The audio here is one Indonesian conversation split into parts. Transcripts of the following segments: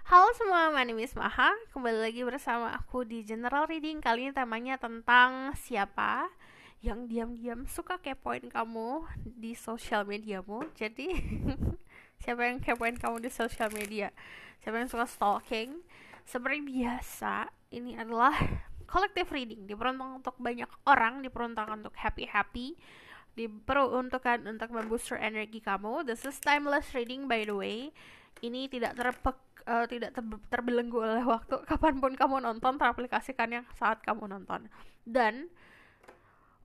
Halo semua, my name is Maha. Kembali lagi bersama aku di General Reading. Kali ini temanya tentang siapa yang diam-diam suka kepoin kamu di sosial mediamu. Jadi, siapa yang kepoin kamu di sosial media? Siapa yang suka stalking? Seperti biasa, ini adalah collective reading. Diperuntukkan untuk banyak orang, diperuntukkan untuk happy-happy, diperuntukkan untuk membooster energi kamu. This is timeless reading by the way. Ini tidak terbelenggu oleh waktu. Kapanpun kamu nonton, teraplikasikannya saat kamu nonton. Dan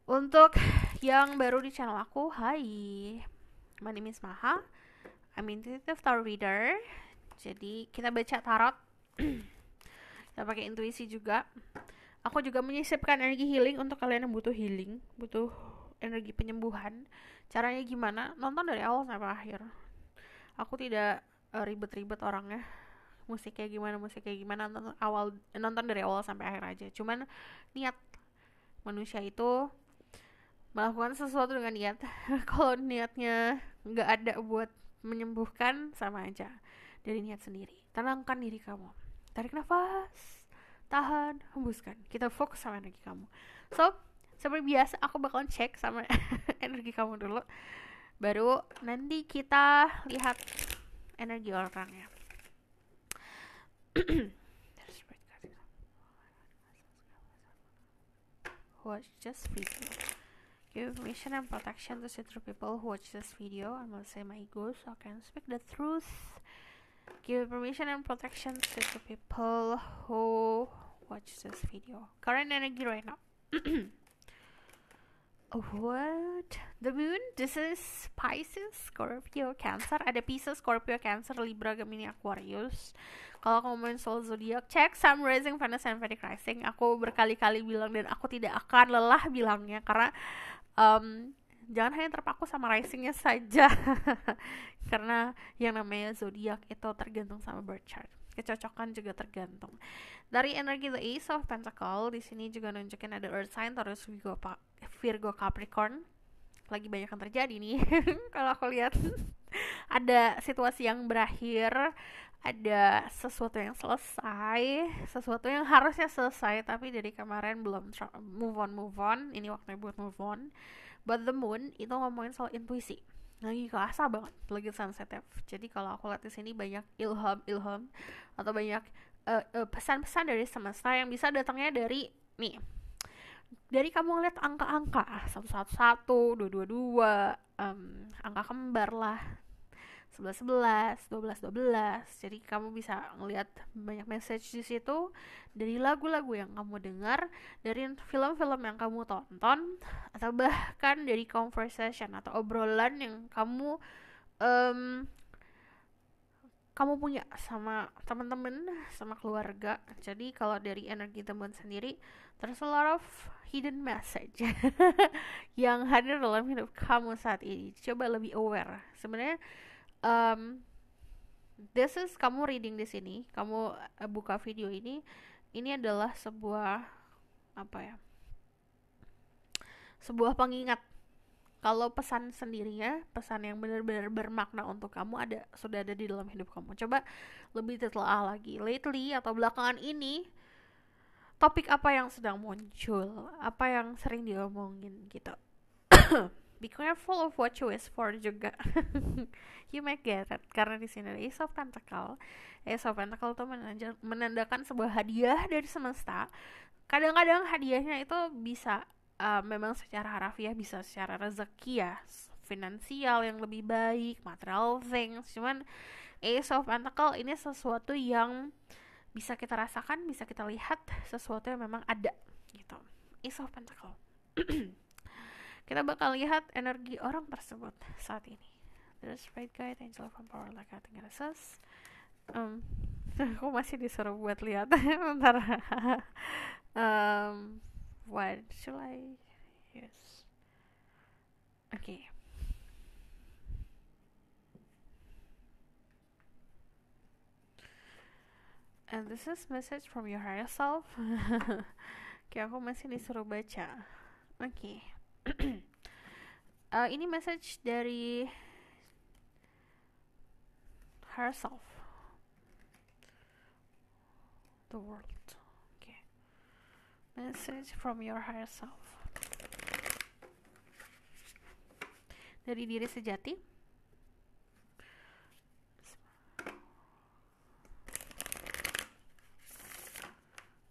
untuk yang baru di channel aku, hai, my name is Maha. I'm intuitive tarot reader. Jadi kita baca tarot. Kita pakai intuisi juga. Aku juga menyisipkan energi healing untuk kalian yang butuh healing, butuh energi penyembuhan. Caranya gimana? Nonton dari awal sampai akhir. Aku tidak ribet-ribet orangnya. Musik kayak gimana, nonton dari awal sampai akhir aja. Cuman niat manusia itu melakukan sesuatu dengan niat. Kalau niatnya nggak ada buat menyembuhkan, sama aja dari niat sendiri. Tenangkan diri kamu, tarik nafas, tahan, hembuskan. Kita fokus sama energi kamu. So, seperti biasa aku bakalan cek sama energi kamu dulu, baru nanti kita lihat energi orangnya. Watch this video. Give permission and protection to see through people who watch this video. I'm gonna say my ego so I can speak the truth. Give permission and protection to the people who watch this video. Current energy right now. What? The moon? This is Pisces, Scorpio, Cancer. Ada Pisces, Scorpio, Cancer, Libra, Gemini, Aquarius. Kalau kamu main soul zodiac, cek Sun Rising, Venus, and Vedic Rising. Aku berkali-kali bilang dan aku tidak akan lelah bilangnya karena jangan hanya terpaku sama risingnya saja. Karena yang namanya zodiak itu tergantung sama birth chart. Kecocokan juga tergantung. Dari energi The Ace of Pentacle, di sini juga nunjukin ada Earth sign, Taurus, Virgo, Capricorn. Lagi banyak yang terjadi nih. Kalau aku lihat ada situasi yang berakhir, ada sesuatu yang selesai, sesuatu yang harusnya selesai tapi dari kemarin belum move on. Ini waktunya buat move on. But the moon itu ngomongin soal intuisi. Lagi kerasa banget, lagi sensitif. Jadi kalau aku lihat di sini banyak ilham atau banyak pesan-pesan dari semesta yang bisa datangnya dari nih. Dari kamu ngeliat angka-angka 111, 222, angka kembar lah, 11 11, 12 12. Jadi kamu bisa ngelihat banyak message di situ dari lagu-lagu yang kamu dengar, dari film-film yang kamu tonton, atau bahkan dari conversation atau obrolan yang kamu punya sama teman-teman, sama keluarga. Jadi kalau dari energi teman sendiri, there's a lot of hidden message yang hadir dalam hidup kamu saat ini. Coba lebih aware. Sebenarnya this is kamu reading di sini, kamu buka video ini adalah sebuah sebuah pengingat kalau pesan sendirinya, pesan yang benar-benar bermakna untuk kamu sudah ada di dalam hidup kamu. Coba lebih ditelaah lagi. Lately atau belakangan ini, topik apa yang sedang muncul, apa yang sering diomongin gitu. Be careful of what you wish for juga. You might get it. Karena di sini ada Ace of Pentacle. Ace of Pentacle itu menandakan sebuah hadiah dari semesta. Kadang-kadang hadiahnya itu bisa memang secara harafiah, bisa secara rezeki ya, finansial yang lebih baik, material things. Cuman Ace of Pentacle ini sesuatu yang bisa kita rasakan, bisa kita lihat, sesuatu yang memang ada gitu. Ace of Pentacle. Kita bakal lihat energi orang tersebut saat ini. There's Spirit Guide, Angel of Power, like I think it is. Aku masih disuruh buat lihat. Bentar. What should I use? Okay. And this is message from your higher self. Kayak aku masih disuruh baca. Okay. Ini message dari herself. the world. Okay. Message from your higher self. Dari diri sejati.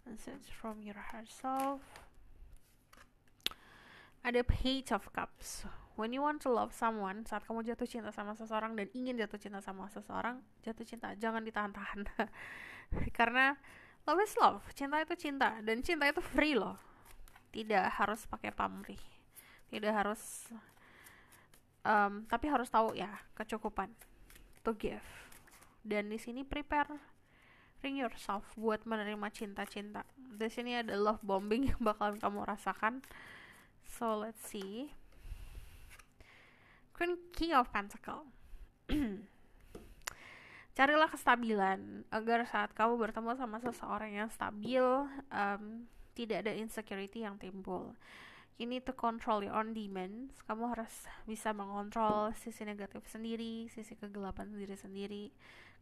Message from your higher self. Ada Page of Cups. When you want to love someone, saat kamu jatuh cinta sama seseorang dan ingin jatuh cinta sama seseorang, jatuh cinta, jangan ditahan-tahan. Karena love is love, cinta itu cinta, dan cinta itu free loh. Tidak harus pakai pamrih, tidak harus, tapi harus tahu ya kecukupan to give. Dan di sini preparing yourself buat menerima cinta-cinta. Di sini ada love bombing yang bakalan kamu rasakan. So let's see. King of Pentacle. Carilah kestabilan agar saat kamu bertemu sama seseorang yang stabil, tidak ada insecurity yang timbul. You need to control your own demons. Kamu harus bisa mengontrol sisi negatif sendiri, sisi kegelapan diri sendiri,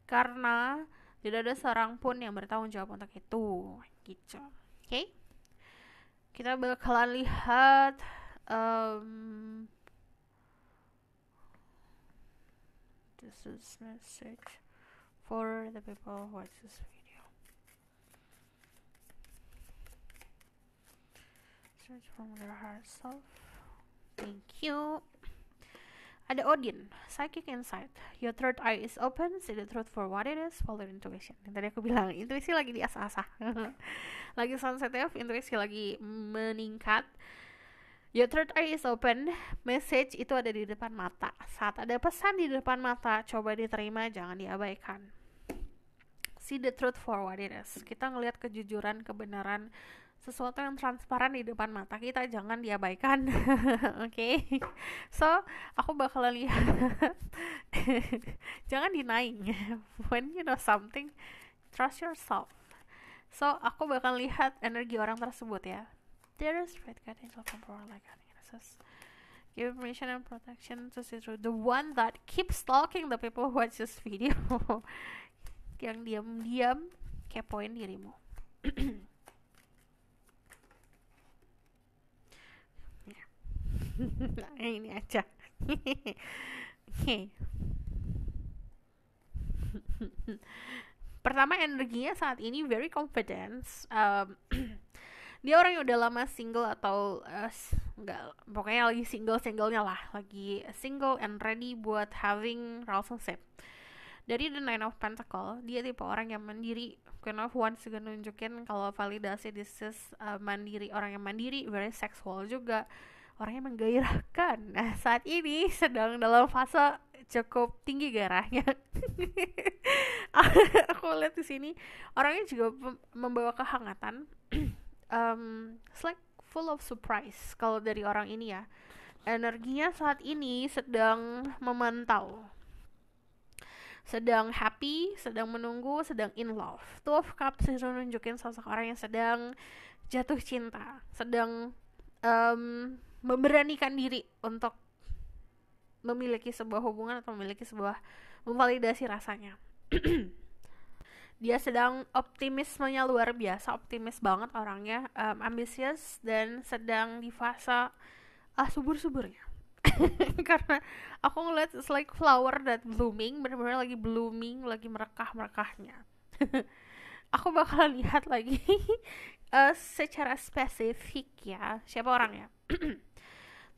karena tidak ada seorang pun yang bertanggung jawab untuk itu. Gitu. Okay? Kita bakalan lihat this is message for the people who watch this video. Search from your heart self. Thank you. Ada Odin, Psychic Insight. Your third eye is open, see the truth for what it is, follow intuition. Yang tadi aku bilang, intuisi lagi diasah-asah. Lagi sensitif, intuisi lagi meningkat. Your third eye is open, message itu ada di depan mata. Saat ada pesan di depan mata, coba diterima, jangan diabaikan. See the truth for what it is. Kita ngelihat kejujuran, kebenaran, sesuatu yang transparan di depan mata kita, jangan diabaikan. Okay? So aku bakalan lihat. Jangan denying. When you know something, trust yourself. So aku bakal lihat energi orang tersebut ya. There is great guidance of power like analysis. Give permission and protection to see through the one that keeps stalking the people who watch this video. Yang diam-diam kepoin dirimu. Ini aja. Pertama, energinya saat ini very confidence. Dia orang yang udah lama single atau enggak, pokoknya lagi singlenya lah, lagi single and ready buat having relationship. Dari The Nine of Pentacle, dia tipe orang yang mandiri. Queen of Wands juga nunjukin kalau validasi this is mandiri, orang yang mandiri, very sexual juga, orangnya menggairahkan. Nah, saat ini sedang dalam fase cukup tinggi gairahnya. Aku lihat di sini orangnya juga membawa kehangatan. It's like full of surprise kalau dari orang ini ya. Energinya saat ini sedang memantau, sedang happy, sedang menunggu, sedang in love. Two of Cups itu nunjukin sosok orang yang sedang jatuh cinta, sedang memberanikan diri untuk memiliki sebuah hubungan atau memvalidasi rasanya. Dia sedang optimismenya luar biasa, optimis banget orangnya, ambisius, dan sedang di fase subur-suburnya. Karena aku ngeliat it's like flower that blooming, benar-benar lagi blooming, lagi merekah-merekahnya. Aku bakalan lihat lagi secara spesifik ya, siapa orangnya.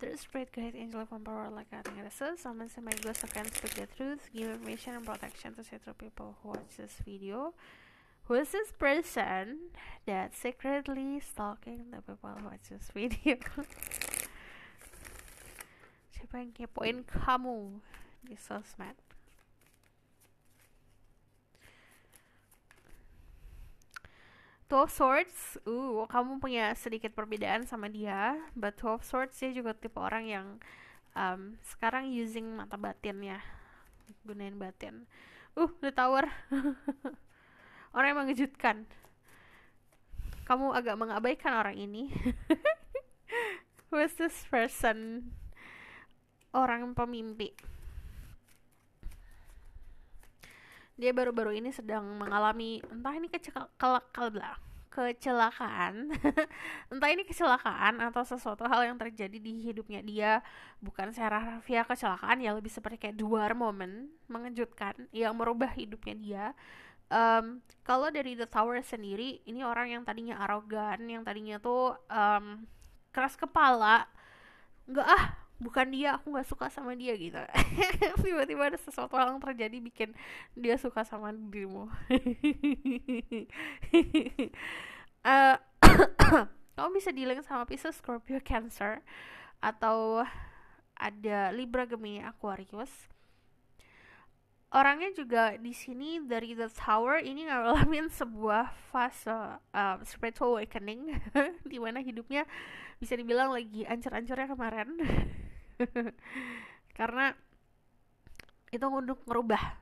There's great angel of power like that. Summons my ghost can speak the truth, give information and protection to certain people who watch this video. Who is this person that secretly stalking the people who watch this video? Siapa yang kepoin kamu di sosmed? Two of Swords, kamu punya sedikit perbedaan sama dia, but Two of Swords dia juga tipe orang yang sekarang using mata batin ya, gunain batin. The Tower. Orang yang mengejutkan. Kamu agak mengabaikan orang ini. Who is this person? Orang pemimpi. Dia baru-baru ini sedang mengalami entah ini kecelakaan entah ini kecelakaan atau sesuatu hal yang terjadi di hidupnya dia, bukan secara harfiah kecelakaan ya, lebih seperti kayak duar momen mengejutkan yang merubah hidupnya dia. Kalau dari The Tower sendiri, ini orang yang tadinya arogan, yang tadinya tuh keras kepala, nggak bukan dia, aku nggak suka sama dia gitu. Tiba-tiba ada sesuatu hal yang terjadi bikin dia suka sama dirimu. uh, Kamu bisa dealing sama Pisces, Scorpio, Cancer, atau ada Libra, Gemini, Aquarius. Orangnya juga di sini dari The Tower ini ngalamin sebuah fase spiritual awakening di mana hidupnya bisa dibilang lagi ancur-ancurnya kemarin. Karena itu untuk merubah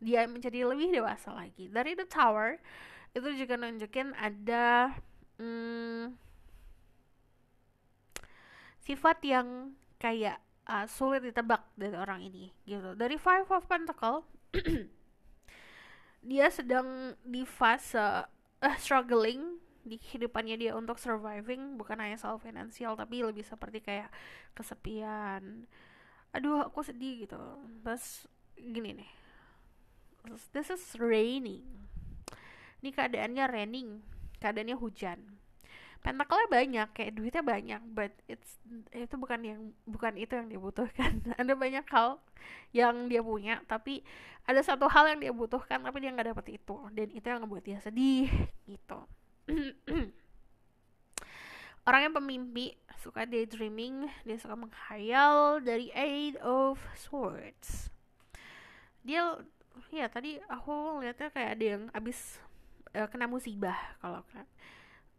dia menjadi lebih dewasa lagi. Dari The Tower itu juga nunjukin ada sifat yang kayak sulit ditebak dari orang ini gitu. Dari Five of Pentacles dia sedang di fase struggling di kehidupannya dia untuk surviving, bukan hanya soal finansial tapi lebih seperti kayak kesepian, aduh aku sedih gitu. Terus gini nih, this is raining, ini keadaannya raining, keadaannya hujan. Pentakelnya banyak, kayak duitnya banyak, but itu bukan itu yang dia butuhkan. Ada banyak hal yang dia punya, tapi ada satu hal yang dia butuhkan, tapi dia nggak dapet itu, dan itu yang ngebuat dia sedih gitu. Orangnya pemimpi, suka daydreaming, dia suka menghayal. Dari Eight of Swords, dia ya tadi aku lihatnya kayak ada yang abis kena musibah, kalau kan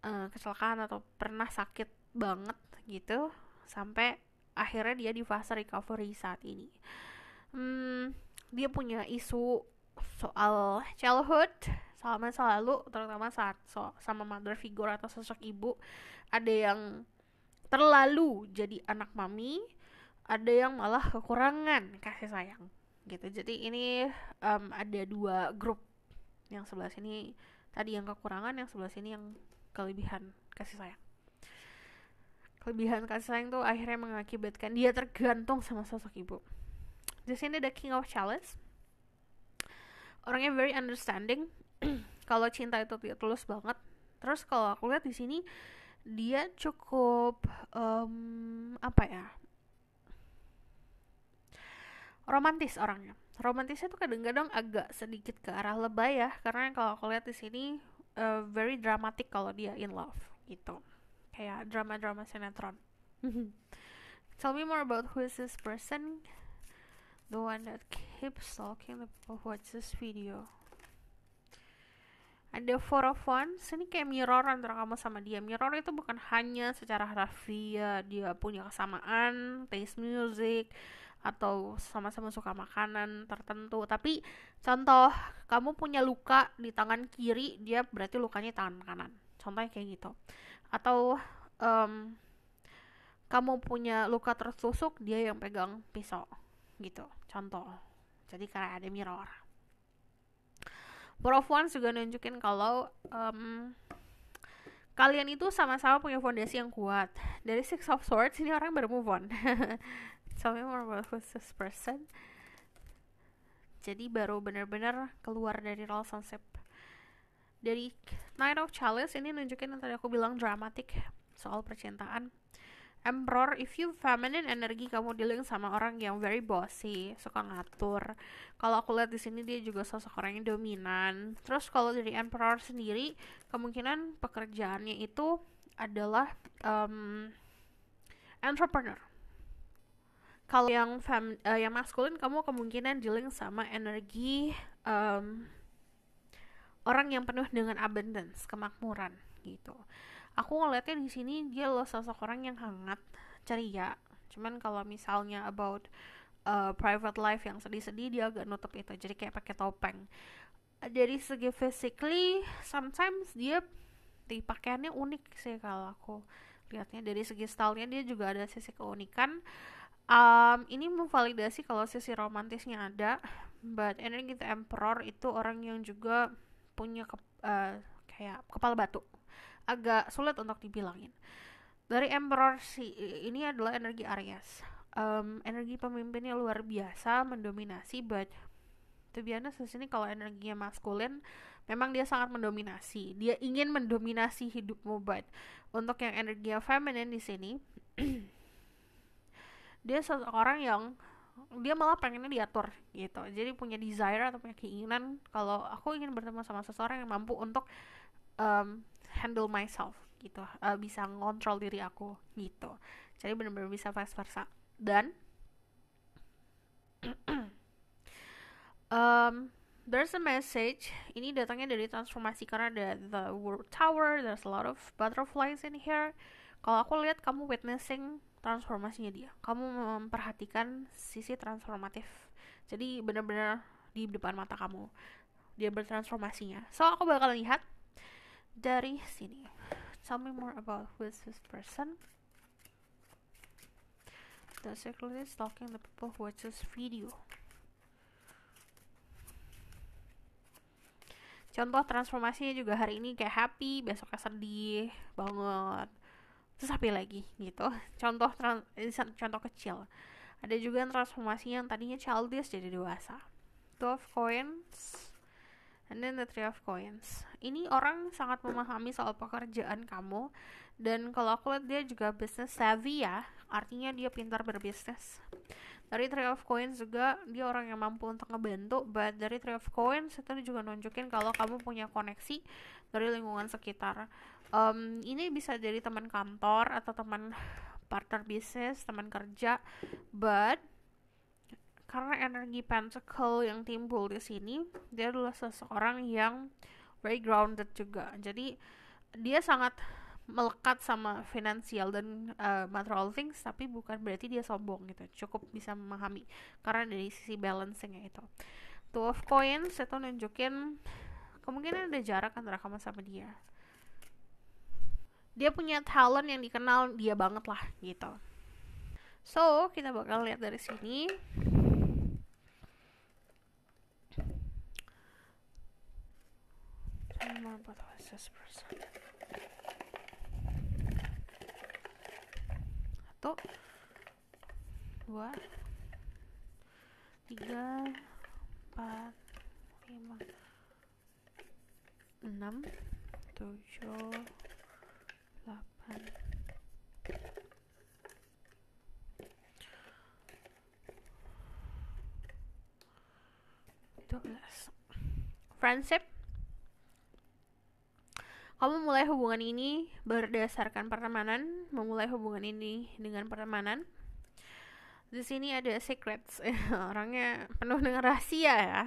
kecelakaan atau pernah sakit banget gitu, sampai akhirnya dia di fase recovery saat ini. Dia punya isu soal childhood, soal masa lalu, terutama saat sama mother figure atau sosok ibu. Ada yang terlalu jadi anak mami, ada yang malah kekurangan kasih sayang gitu. Jadi ini ada dua grup, yang sebelah sini tadi yang kekurangan, yang sebelah sini yang kelebihan kasih sayang. Kelebihan kasih sayang tuh akhirnya mengakibatkan dia tergantung sama sosok ibu. Di sini ada King of Chalice. Orangnya very understanding. Kalau cinta itu tulus banget. Terus kalau aku lihat di sini dia cukup apa ya? Romantis orangnya. Romantisnya tuh kadang-kadang agak sedikit ke arah lebay ya, karena kalau aku lihat di sini very dramatic kalau dia in love gitu, kayak drama-drama sinetron. Tell me more about who is this person, the one that keeps stalking the people who watch this video. Ada Four of Wands, ini kayak mirror antara kamu sama dia. Mirror itu bukan hanya secara harfiah dia punya kesamaan taste music atau sama-sama suka makanan tertentu, tapi contoh kamu punya luka di tangan kiri, dia berarti lukanya tangan kanan, contohnya kayak gitu. Atau kamu punya luka tertusuk, dia yang pegang pisau gitu, contoh. Jadi kayak ada mirror. Four of Wands juga nunjukin kalau kalian itu sama-sama punya fondasi yang kuat. Dari Six of Swords ini orang baru move on. Tell me more about who's this person. Jadi baru benar-benar keluar dari relationship. Dari Knight of Chalice ini nunjukin yang tadi aku bilang dramatic soal percintaan. Emperor, if you feminine energy, kamu dealing sama orang yang very bossy, suka ngatur. Kalau aku lihat di sini dia juga sosok orang yang dominan. Terus kalau dari Emperor sendiri, kemungkinan pekerjaannya itu adalah entrepreneur. Kalau yang yang maskulin, kamu kemungkinan dealing sama energi orang yang penuh dengan abundance, kemakmuran gitu. Aku ngeliatnya di sini dia loh sosok orang yang hangat, ceria. Cuman kalau misalnya about private life yang sedih-sedih, dia agak nutup itu, jadi kayak pakai topeng. Dari segi physically, sometimes dia di pakaiannya unik sih kalau aku lihatnya. Dari segi stylenya dia juga ada sisi keunikan. Ini memvalidasi kalau sisi romantisnya ada, but energi the emperor itu orang yang juga punya kayak kepala batu, agak sulit untuk dibilangin. Dari emperor ini adalah energi Aries. Energi pemimpinnya luar biasa, mendominasi, but to be honest di sini kalau energinya maskulin memang dia sangat mendominasi, dia ingin mendominasi hidupmu, but untuk yang energinya feminin di sini dia seseorang yang dia malah pengennya diatur gitu, jadi punya desire atau punya keinginan kalau aku ingin bertemu sama seseorang yang mampu untuk handle myself gitu, bisa ngontrol diri aku gitu, jadi benar-benar bisa vice versa. Dan there's a message, ini datangnya dari transformasi karena ada the world tower, there's a lot of butterflies in here. Kalau aku lihat kamu witnessing transformasinya dia, kamu memperhatikan sisi transformatif, jadi benar-benar di depan mata kamu dia bertransformasinya. So aku bakal lihat dari sini. Tell me more about who is this person. The circle is stalking the people who watch this video. Contoh transformasinya juga hari ini kayak happy, besoknya sedih banget, terus happy lagi gitu. Contoh kecil. Ada juga transformasi yang tadinya childish jadi dewasa. Two of Coins, and then the Three of Coins. Ini orang sangat memahami soal pekerjaan kamu, dan kalau aku lihat dia juga business savvy ya, artinya dia pintar berbisnis. Dari Three of Coins juga dia orang yang mampu untuk ngebantu, but dari Three of Coins itu juga nunjukin kalau kamu punya koneksi dari lingkungan sekitar. Ini bisa dari teman kantor atau teman partner bisnis, teman kerja, but karena energi pentacle yang timbul di sini, dia adalah seseorang yang very grounded juga. Jadi dia sangat melekat sama finansial dan material things, tapi bukan berarti dia sombong gitu, cukup bisa memahami karena dari sisi balancingnya itu. Two of Coins itu nunjukin kemungkinan ada jarak antara kamu sama dia. Dia punya talent yang dikenal dia banget lah gitu. So kita bakal lihat dari sini. Satu, dua, tiga, empat, lima, enam, tujuh, delapan, 12. Friendship, kamu mulai hubungan ini berdasarkan pertemanan, memulai hubungan ini dengan pertemanan. Di sini ada secrets, orangnya penuh dengan rahasia ya.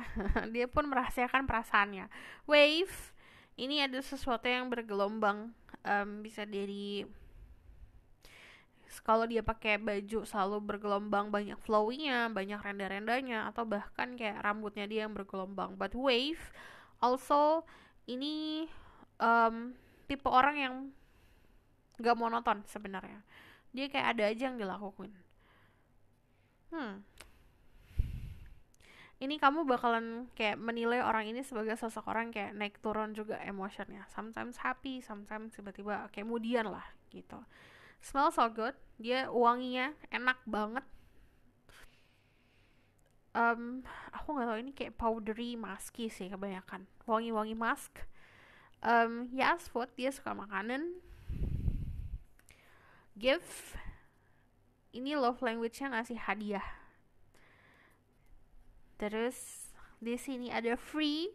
Dia pun merahasiakan perasaannya. Wave, ini ada sesuatu yang bergelombang, bisa dari kalau dia pakai baju selalu bergelombang, banyak flowy-nya, banyak renda-rendanya, atau bahkan kayak rambutnya dia yang bergelombang. But wave also ini tipe orang yang gak monoton sebenarnya. Dia kayak ada aja yang dilakukan. Ini kamu bakalan kayak menilai orang ini sebagai seseorang kayak naik turun juga emotionnya. Sometimes happy, sometimes tiba-tiba kayak kemudian lah gitu. Smell so good, dia wanginya enak banget. Aku nggak tahu ini kayak powdery musky sih kebanyakan. Wangi-wangi musk. Yes, food, dia suka makanan. Give, ini love language-nya ngasih hadiah. Terus di sini ada free,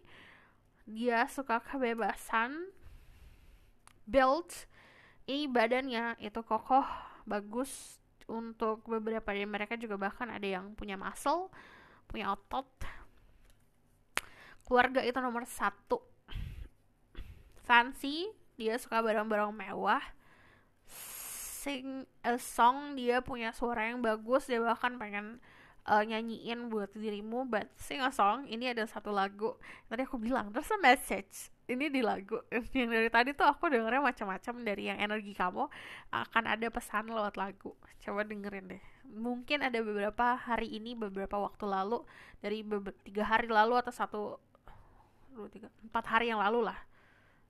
dia suka kebebasan. Build, ini badannya itu kokoh, bagus. Untuk beberapa dari mereka juga bahkan ada yang punya muscle, punya otot. Keluarga itu nomor 1. Fancy, dia suka barang-barang mewah. Sing a song, dia punya suara yang bagus, dia bahkan pengen nyanyiin buat dirimu. But sing a song, ini ada satu lagu tadi aku bilang there's a message ini di lagu yang dari tadi tuh aku dengernya macam-macam. Dari yang energi kamu akan ada pesan lewat lagu, coba dengerin deh. mungkin ada beberapa hari ini, beberapa waktu lalu, dari 3 hari lalu atau 4 hari yang lalu lah,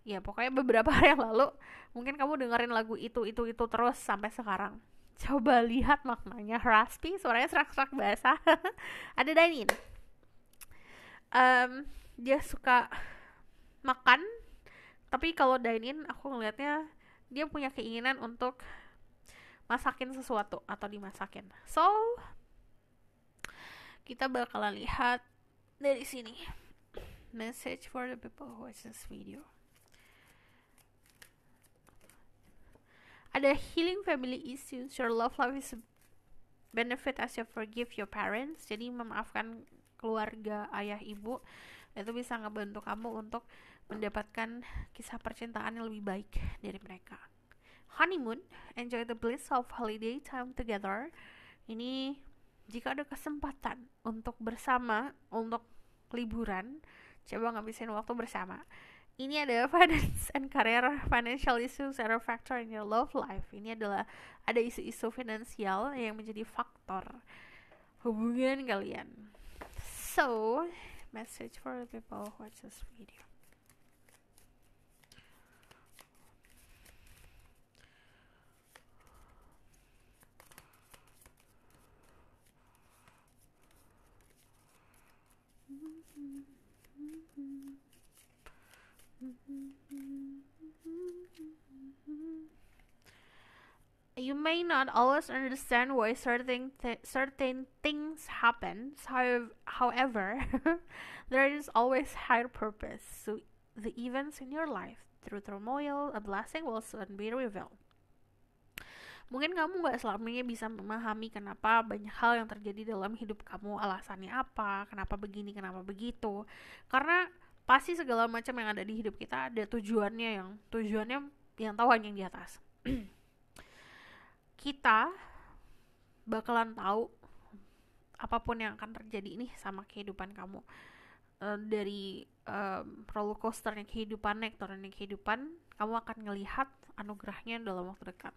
ya pokoknya beberapa hari yang lalu, mungkin kamu dengerin lagu itu terus sampai sekarang. Coba lihat maknanya. Raspy, suaranya serak-serak basah. Ada Dainin. Dia suka makan, tapi kalau dine-in aku ngelihatnya dia punya keinginan untuk masakin sesuatu atau dimasakin. So, kita bakalan lihat dari sini. Message for the people who watch this video. Ada healing family issues. Your love life is benefit as you forgive your parents. Jadi memaafkan keluarga, ayah, ibu, itu bisa ngebantu kamu untuk mendapatkan kisah percintaan yang lebih baik dari mereka. Honeymoon, enjoy the bliss of holiday time together. Ini jika ada kesempatan untuk bersama, untuk liburan, coba ngabisin waktu bersama. Ini ada finance and career, financial issues are a factor in your love life. Ini adalah ada isu-isu finansial yang menjadi faktor hubungan kalian. So, message for the people who watch this video. You may not always understand why certain things happen. However, there is always higher purpose. So the events in your life, through turmoil, a blessing will soon be revealed. Mungkin kamu gak selamanya bisa memahami kenapa banyak hal yang terjadi dalam hidup kamu, alasannya apa, kenapa begini, kenapa begitu. Karena pasti segala macam yang ada di hidup kita ada tujuannya yang tahu hanya yang di atas. Kita bakalan tahu apapun yang akan terjadi nih sama kehidupan kamu. Dari roller coasternya kehidupan, naik turunnya kehidupan, kamu akan ngelihat anugerahnya dalam waktu dekat.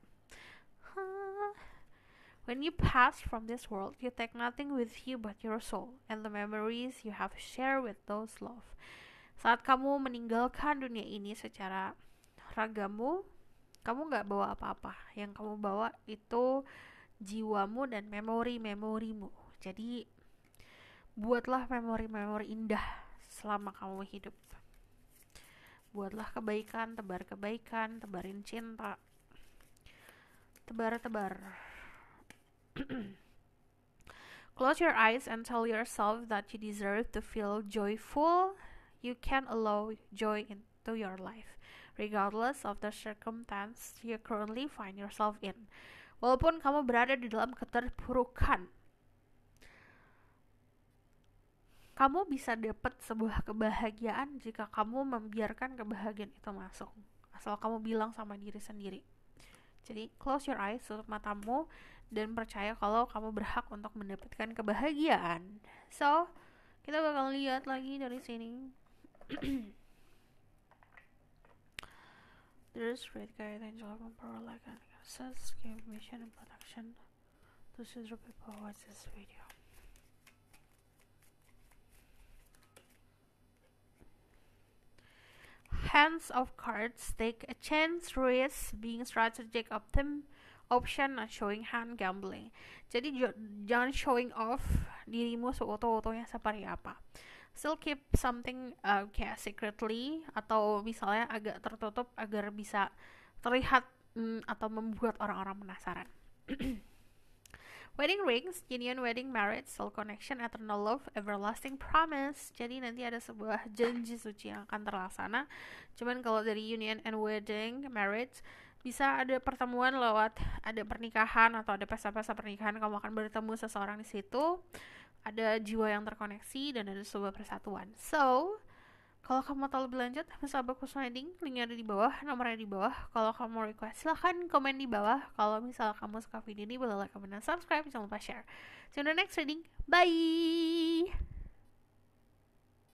When you pass from this world, you take nothing with you but your soul and the memories you have shared with those loved. Saat kamu meninggalkan dunia ini secara ragamu, kamu gak bawa apa-apa. Yang kamu bawa itu jiwamu dan memori-memorimu. Jadi, buatlah memori-memori indah selama kamu hidup. Buatlah kebaikan, tebarin cinta. Tebar. Close your eyes and tell yourself that you deserve to feel joyful. You can allow joy into your life, regardless of the circumstance you currently find yourself in. Walaupun kamu berada di dalam keterpurukan, kamu bisa dapat sebuah kebahagiaan jika kamu membiarkan kebahagiaan itu masuk. Asal kamu bilang sama diri sendiri. Jadi, close your eyes, tutup matamu, dan percaya kalau kamu berhak untuk mendapatkan kebahagiaan. So, kita bakal lihat lagi dari sini. There's great guide angel of power like an access, give mission and protection to the people who watch this video. Hands of cards, take a chance, risk, being strategic, option, not showing hand, gambling. Jadi jangan showing off dirimu seutuh-utuhnya seperti apa. Still keep something kayak secretly, atau misalnya agak tertutup agar bisa terlihat atau membuat orang-orang penasaran. Wedding rings, genuine wedding, marriage, soul connection, eternal love, everlasting promise. Jadi nanti ada sebuah janji suci yang akan terlaksana. Cuman kalau dari union and wedding, marriage, bisa ada pertemuan lewat ada pernikahan atau ada pesta-pesta pernikahan, kamu akan bertemu seseorang di situ. Ada jiwa yang terkoneksi dan ada sebuah persatuan. So, kalau kamu tahu lebih lanjut, bisa bagus wedding, linknya ada di bawah, nomornya di bawah. Kalau kamu request, silahkan komen di bawah. Kalau misalnya kamu suka video ini, boleh like, comment, dan subscribe. Jangan lupa share. See you in the next reading. Bye!